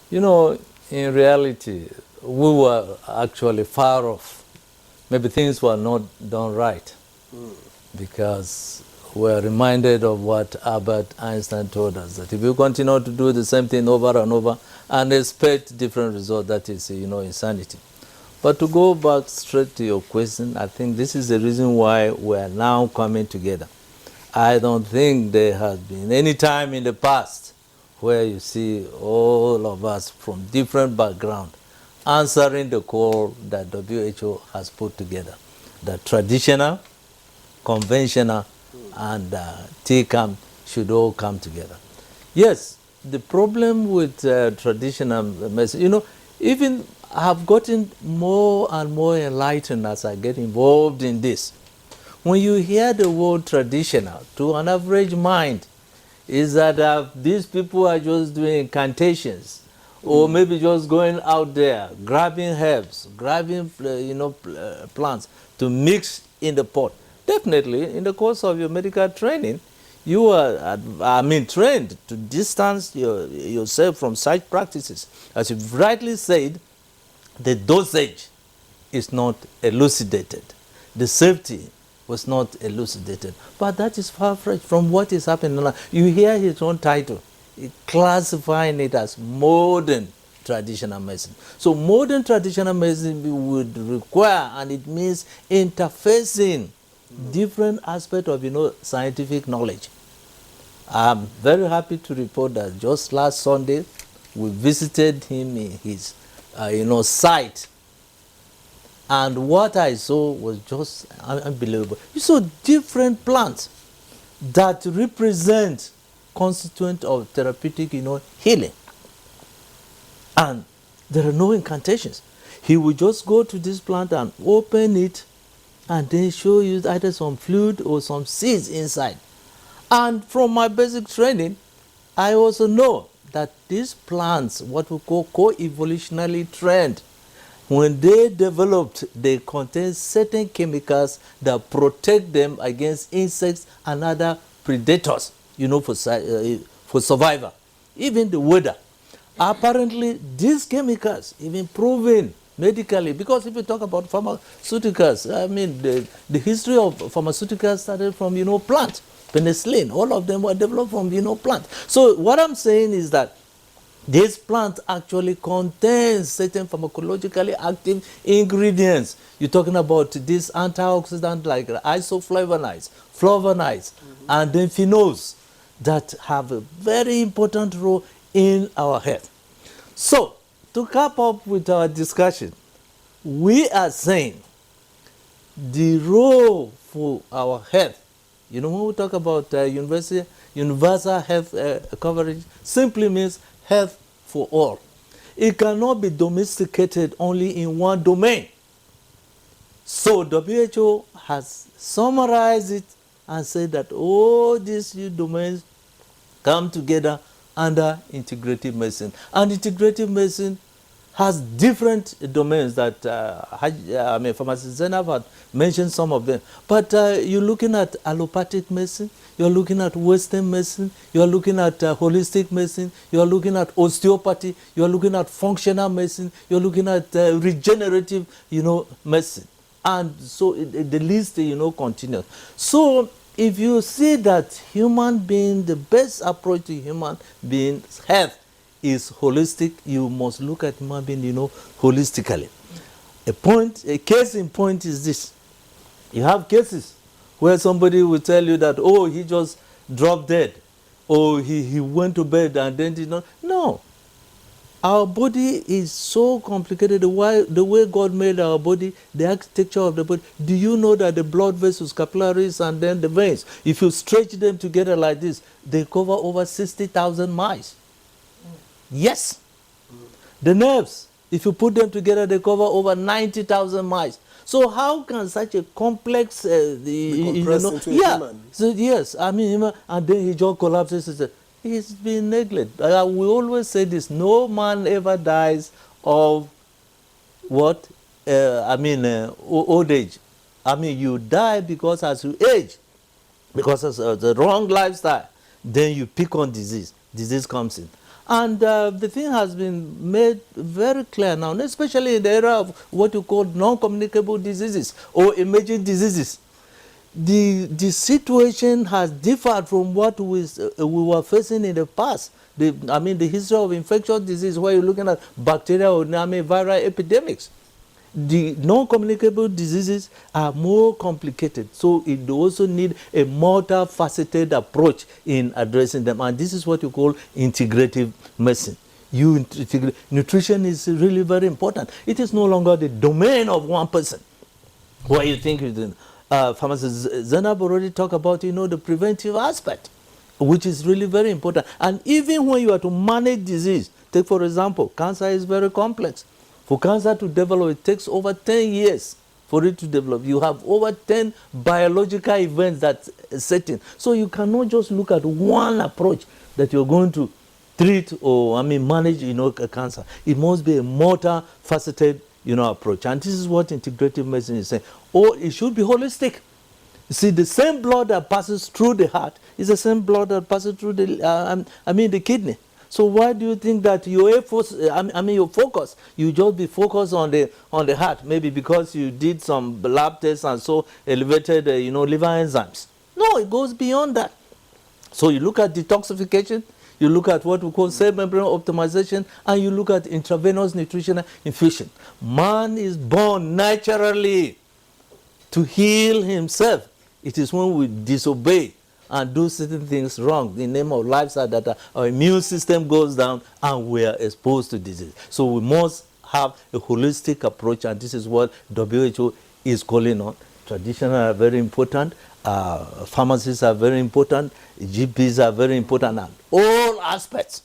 You know, in reality, we were actually far off. Maybe things were not done right because we're reminded of what Albert Einstein told us, that if you continue to do the same thing over and over and expect different results, that is, insanity. But to go back straight to your question, I think this is the reason why we're now coming together. I don't think there has been any time in the past where you see all of us from different backgrounds answering the call that WHO has put together. The traditional, conventional, and TCAM should all come together. Yes, the problem with traditional medicine, even I have gotten more and more enlightened as I get involved in this. When you hear the word traditional, to an average mind, is that these people are just doing incantations, or maybe just going out there, grabbing herbs, grabbing plants to mix in the pot. Definitely, in the course of your medical training, you are, trained to distance yourself from such practices. As you've rightly said, the dosage is not elucidated. The safety was not elucidated. But that is far-fetched from what is happening now. You hear his own title, classifying it as modern traditional medicine. So modern traditional medicine would require, and it means interfacing different aspects of scientific knowledge. I'm very happy to report that just last Sunday we visited him in his site, and what I saw was just unbelievable. You saw different plants that represent constituent of therapeutic healing, and there are no incantations. He will just go to this plant and open it and then show you either some fluid or some seeds inside. And from my basic training, I also know that these plants, what we call co-evolutionarily trained, when they developed, they contain certain chemicals that protect them against insects and other predators, for survival. Even the weather. Apparently, these chemicals, even proven medically, because if you talk about pharmaceuticals, the history of pharmaceuticals started from, plants. Penicillin, all of them were developed from, plants. So what I'm saying is that these plants actually contain certain pharmacologically active ingredients. You're talking about these antioxidants like isoflavonoids, flavonoids, and then phenols that have a very important role in our health. So, to cap up with our discussion, we are saying the role for our health, when we talk about universal health coverage, simply means health for all. It cannot be domesticated only in one domain. So WHO has summarized it and said that all these new domains come together under integrative medicine. And integrative medicine has different domains that Pharmacist Zainab had mentioned some of them. But you're looking at allopathic medicine, you're looking at Western medicine, you're looking at holistic medicine, you're looking at osteopathy, you're looking at functional medicine, you're looking at regenerative, medicine. And so the list, continues. So if you see that human being, the best approach to human being's health is holistic, you must look at human being, holistically. A case in point is this. You have cases where somebody will tell you that, oh, he just dropped dead, or he went to bed and then did not. No. Our body is so complicated. The way God made our body, the architecture of the body. Do you know that the blood vessels, capillaries, and then the veins, if you stretch them together like this, they cover over 60,000 miles? Yes. The nerves, if you put them together, they cover over 90,000 miles. So how can such a complex, be compressed into a human? So yes, and then he just collapses. He's been neglected. We always say this: no man ever dies of what? Old age. You die because as you age, because of the wrong lifestyle, then you pick on disease. Disease comes in. And the thing has been made very clear now, especially in the era of what you call non-communicable diseases or emerging diseases. The situation has differed from what we were facing in the past. The history of infectious disease, where you're looking at bacterial or viral epidemics. The non-communicable diseases are more complicated, so it also need a multifaceted approach in addressing them, and this is what you call integrative medicine. Nutrition is really very important. It is no longer the domain of one person. What you think is the pharmacist Zainab already talked about, the preventive aspect, which is really very important. And even when you are to manage disease, take for example, cancer is very complex. For cancer to develop, it takes over 10 years for it to develop. You have over 10 biological events that set in. So you cannot just look at one approach that you're going to treat or manage a cancer. It must be a multifaceted approach. And this is what integrative medicine is saying. Or it should be holistic. You see, the same blood that passes through the heart is the same blood that passes through the kidney. So why do you think that your focus, you just be focused on the heart, maybe because you did some lab tests and so elevated, liver enzymes? No, it goes beyond that. So you look at detoxification, you look at what we call cell membrane optimization, and you look at intravenous nutritional infusion. Man is born naturally to heal himself. It is when we disobey and do certain things wrong in the name of lifestyle that our immune system goes down and we are exposed to disease. So we must have a holistic approach, and this is what WHO is calling on. Traditional are very important, pharmacists are very important, GPs are very important, and all aspects